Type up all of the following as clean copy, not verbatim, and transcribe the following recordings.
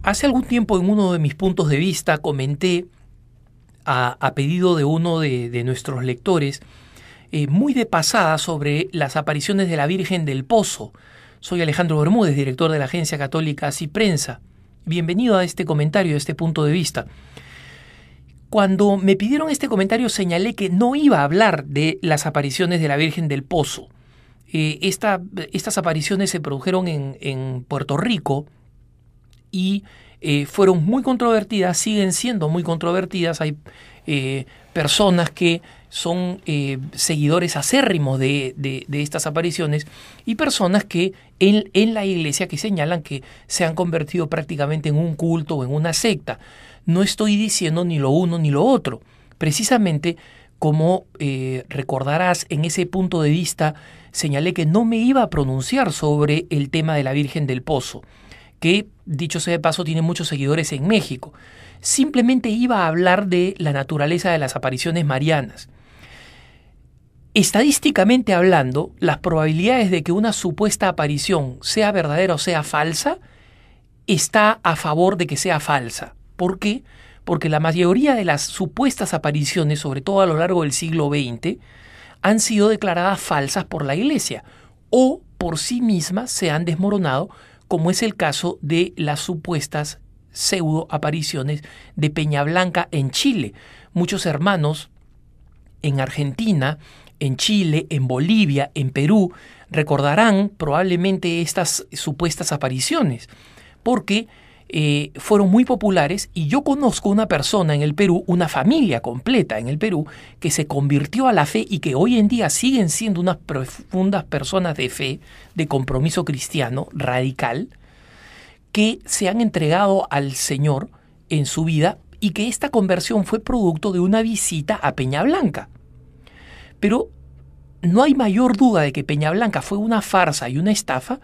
Hace algún tiempo en uno de mis puntos de vista comenté a pedido de uno de nuestros lectores muy de pasada sobre las apariciones de la Virgen del Pozo. Soy Alejandro Bermúdez, director de la agencia católica Así Prensa. Bienvenido a este comentario, a este punto de vista. Cuando me pidieron este comentario señalé que no iba a hablar de las apariciones de la Virgen del Pozo. Estas apariciones se produjeron en Puerto Rico y fueron muy controvertidas, siguen siendo muy controvertidas. Hay personas que son seguidores acérrimos de estas apariciones y personas que en la iglesia que señalan que se han convertido prácticamente en un culto o en una secta. No estoy diciendo ni lo uno ni lo otro. Precisamente, como recordarás, en ese punto de vista señalé que no me iba a pronunciar sobre el tema de la Virgen del Pozo, que, dicho sea de paso, tiene muchos seguidores en México. Simplemente iba a hablar de la naturaleza de las apariciones marianas. Estadísticamente hablando, las probabilidades de que una supuesta aparición sea verdadera o sea falsa está a favor de que sea falsa. ¿Por qué? Porque la mayoría de las supuestas apariciones, sobre todo a lo largo del siglo XX, han sido declaradas falsas por la Iglesia o por sí mismas se han desmoronado, como es el caso de las supuestas pseudo apariciones de Peña Blanca en Chile. Muchos hermanos en Argentina, en Chile, en Bolivia, en Perú, recordarán probablemente estas supuestas apariciones, porque fueron muy populares y yo conozco una persona en el Perú, una familia completa en el Perú, que se convirtió a la fe y que hoy en día siguen siendo unas profundas personas de fe, de compromiso cristiano radical, que se han entregado al Señor en su vida y que esta conversión fue producto de una visita a Peña Blanca. Pero no hay mayor duda de que Peña Blanca fue una farsa y una estafa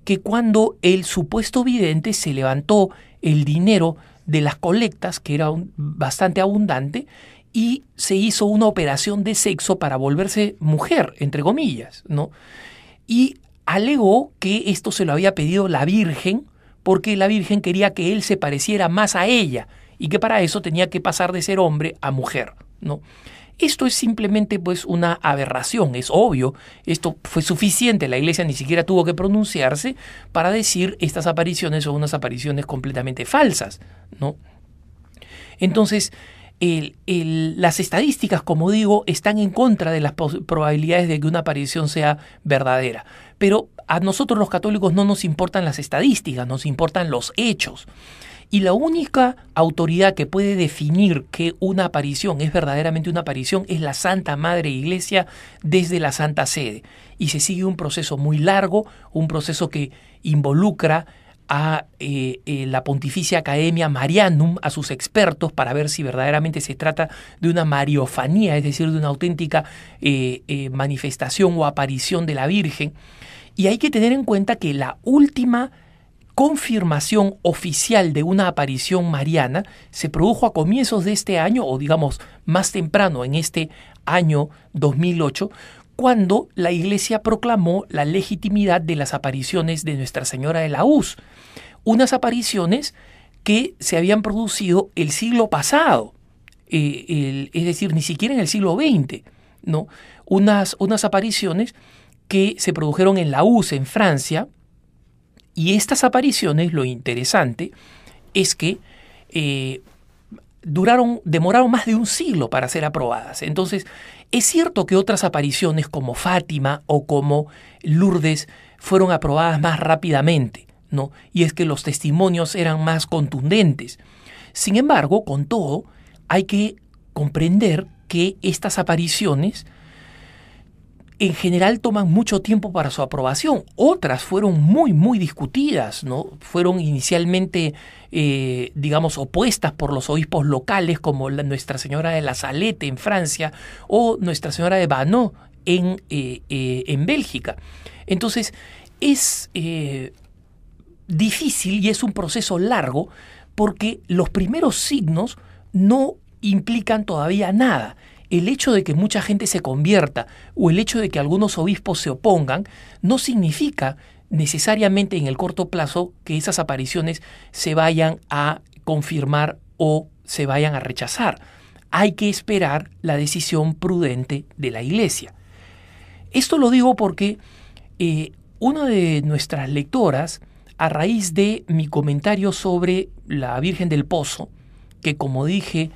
que cuando el supuesto vidente se levantó el dinero de las colectas, que era bastante abundante, y se hizo una operación de sexo para volverse mujer, entre comillas, ¿no? Y alegó que esto se lo había pedido la Virgen, porque la Virgen quería que él se pareciera más a ella y que para eso tenía que pasar de ser hombre a mujer, ¿no? Esto es simplemente pues una aberración, es obvio, esto fue suficiente, la Iglesia ni siquiera tuvo que pronunciarse para decir estas apariciones son unas apariciones completamente falsas, ¿no? Entonces, las estadísticas, como digo, están en contra de las probabilidades de que una aparición sea verdadera, pero a nosotros los católicos no nos importan las estadísticas, nos importan los hechos. Y la única autoridad que puede definir que una aparición es verdaderamente una aparición es la Santa Madre Iglesia desde la Santa Sede. Y se sigue un proceso muy largo, un proceso que involucra a la Pontificia Academia Marianum, a sus expertos, para ver si verdaderamente se trata de una mariofanía, es decir, de una auténtica manifestación o aparición de la Virgen. Y hay que tener en cuenta que la última confirmación oficial de una aparición mariana se produjo a comienzos de este año, o digamos más temprano en este año 2008, cuando la Iglesia proclamó la legitimidad de las apariciones de Nuestra Señora de la Uz, unas apariciones que se habían producido el siglo pasado, es decir, ni siquiera en el siglo XX, ¿no? Unas apariciones que se produjeron en la Uz, en Francia. Y estas apariciones, lo interesante es que demoraron más de un siglo para ser aprobadas. Entonces, es cierto que otras apariciones como Fátima o como Lourdes fueron aprobadas más rápidamente, ¿no? Y es que los testimonios eran más contundentes. Sin embargo, con todo, hay que comprender que estas apariciones en general toman mucho tiempo para su aprobación. Otras fueron muy discutidas, ¿no? Fueron inicialmente, opuestas por los obispos locales, como Nuestra Señora de la Salette en Francia o Nuestra Señora de Vanneau en Bélgica. Entonces, es difícil y es un proceso largo porque los primeros signos no implican todavía nada. El hecho de que mucha gente se convierta o el hecho de que algunos obispos se opongan no significa necesariamente en el corto plazo que esas apariciones se vayan a confirmar o se vayan a rechazar. Hay que esperar la decisión prudente de la Iglesia. Esto lo digo porque una de nuestras lectoras, a raíz de mi comentario sobre la Virgen del Pozo, que como dije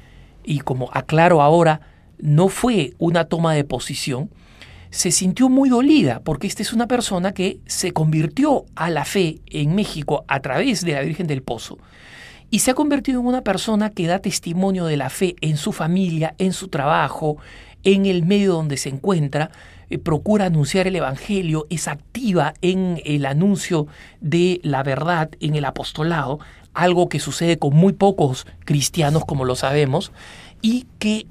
y como aclaro ahora, no fue una toma de posición, se sintió muy dolida porque esta es una persona que se convirtió a la fe en México a través de la Virgen del Pozo y se ha convertido en una persona que da testimonio de la fe en su familia, en su trabajo, en el medio donde se encuentra, procura anunciar el Evangelio, es activa en el anuncio de la verdad, en el apostolado, algo que sucede con muy pocos cristianos, como lo sabemos, y que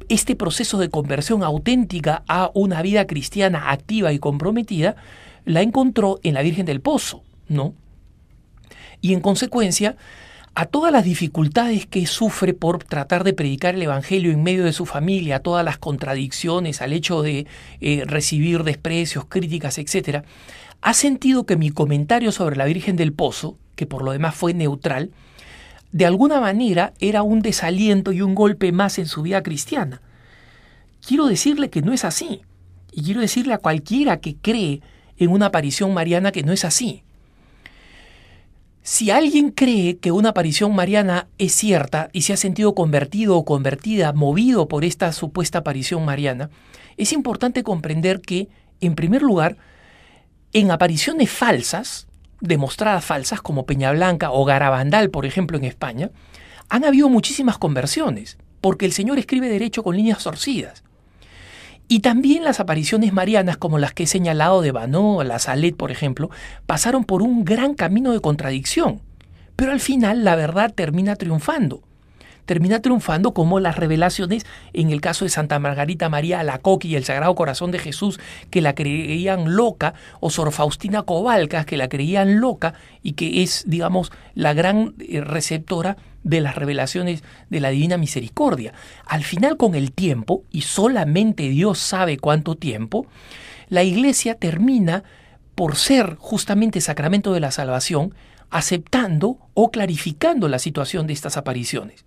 este proceso de conversión auténtica a una vida cristiana activa y comprometida la encontró en la Virgen del Pozo, ¿no? Y en consecuencia, a todas las dificultades que sufre por tratar de predicar el Evangelio en medio de su familia, a todas las contradicciones, al hecho de recibir desprecios, críticas, etc., ha sentido que mi comentario sobre la Virgen del Pozo, que por lo demás fue neutral, de alguna manera era un desaliento y un golpe más en su vida cristiana. Quiero decirle que no es así. Y quiero decirle a cualquiera que cree en una aparición mariana que no es así. Si alguien cree que una aparición mariana es cierta y se ha sentido convertido o convertida, movido por esta supuesta aparición mariana, es importante comprender que, en primer lugar, en apariciones falsas, demostradas falsas, como Peñablanca o Garabandal, por ejemplo, en España, han habido muchísimas conversiones, porque el Señor escribe derecho con líneas torcidas. Y también las apariciones marianas, como las que he señalado de Banó, la Salet, por ejemplo, pasaron por un gran camino de contradicción. Pero al final la verdad termina triunfando. Termina triunfando como las revelaciones en el caso de Santa Margarita María Alacoque y el Sagrado Corazón de Jesús, que la creían loca, o Sor Faustina Cobalcas, que la creían loca y que es, digamos, la gran receptora de las revelaciones de la Divina Misericordia. Al final, con el tiempo, y solamente Dios sabe cuánto tiempo, la Iglesia termina por ser justamente sacramento de la salvación, aceptando o clarificando la situación de estas apariciones.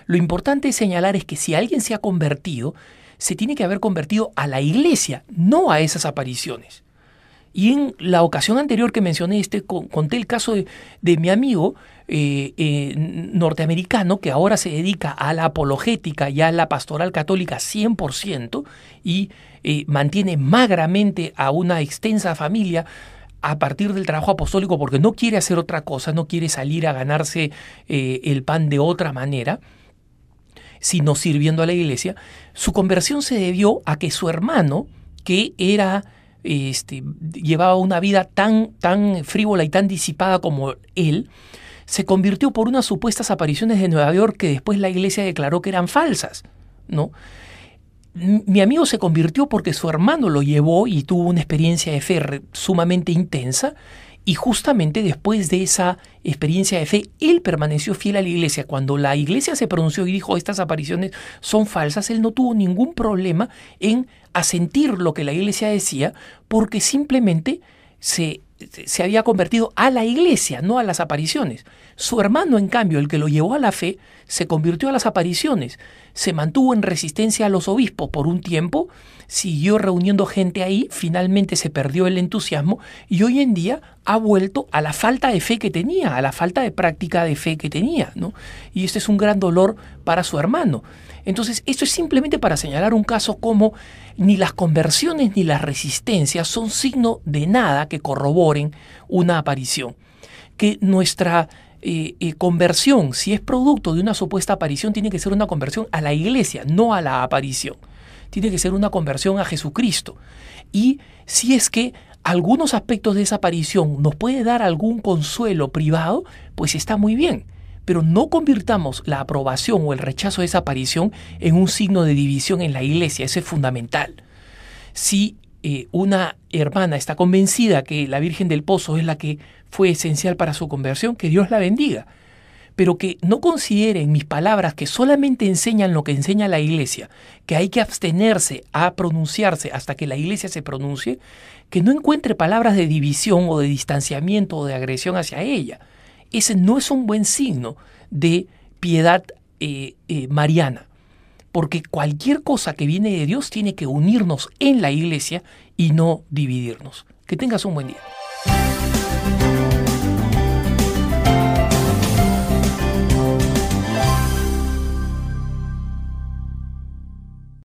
Lo importante es señalar es que si alguien se ha convertido, se tiene que haber convertido a la Iglesia, no a esas apariciones. Y en la ocasión anterior que mencioné, conté el caso de mi amigo norteamericano que ahora se dedica a la apologética y a la pastoral católica 100% y mantiene magramente a una extensa familia a partir del trabajo apostólico porque no quiere hacer otra cosa, no quiere salir a ganarse el pan de otra manera, sino sirviendo a la Iglesia. Su conversión se debió a que su hermano, que era llevaba una vida tan frívola y tan disipada como él, se convirtió por unas supuestas apariciones de Nueva York que después la Iglesia declaró que eran falsas, ¿no? Mi amigo se convirtió porque su hermano lo llevó y tuvo una experiencia de fe sumamente intensa, y justamente después de esa experiencia de fe, él permaneció fiel a la Iglesia. Cuando la Iglesia se pronunció y dijo estas apariciones son falsas, él no tuvo ningún problema en asentir lo que la Iglesia decía, porque simplemente se había convertido a la Iglesia, no a las apariciones. Su hermano, en cambio, el que lo llevó a la fe, se convirtió a las apariciones, se mantuvo en resistencia a los obispos por un tiempo, siguió reuniendo gente ahí, finalmente se perdió el entusiasmo y hoy en día ha vuelto a la falta de fe que tenía, a la falta de práctica de fe que tenía, ¿no? Y este es un gran dolor para su hermano. Entonces, esto es simplemente para señalar un caso como ni las conversiones ni las resistencias son signo de nada que corroboren una aparición. Que nuestra conversión, si es producto de una supuesta aparición, tiene que ser una conversión a la Iglesia, no a la aparición. Tiene que ser una conversión a Jesucristo. Y si es que algunos aspectos de esa aparición nos puede dar algún consuelo privado, pues está muy bien. Pero no convirtamos la aprobación o el rechazo de esa aparición en un signo de división en la Iglesia. Eso es fundamental. Si una hermana está convencida que la Virgen del Pozo es la que fue esencial para su conversión, que Dios la bendiga. pero que no consideren mis palabras que solamente enseñan lo que enseña la Iglesia, que hay que abstenerse a pronunciarse hasta que la Iglesia se pronuncie, que no encuentre palabras de división o de distanciamiento o de agresión hacia ella. Ese no es un buen signo de piedad mariana, porque cualquier cosa que viene de Dios tiene que unirnos en la Iglesia y no dividirnos. Que tengas un buen día.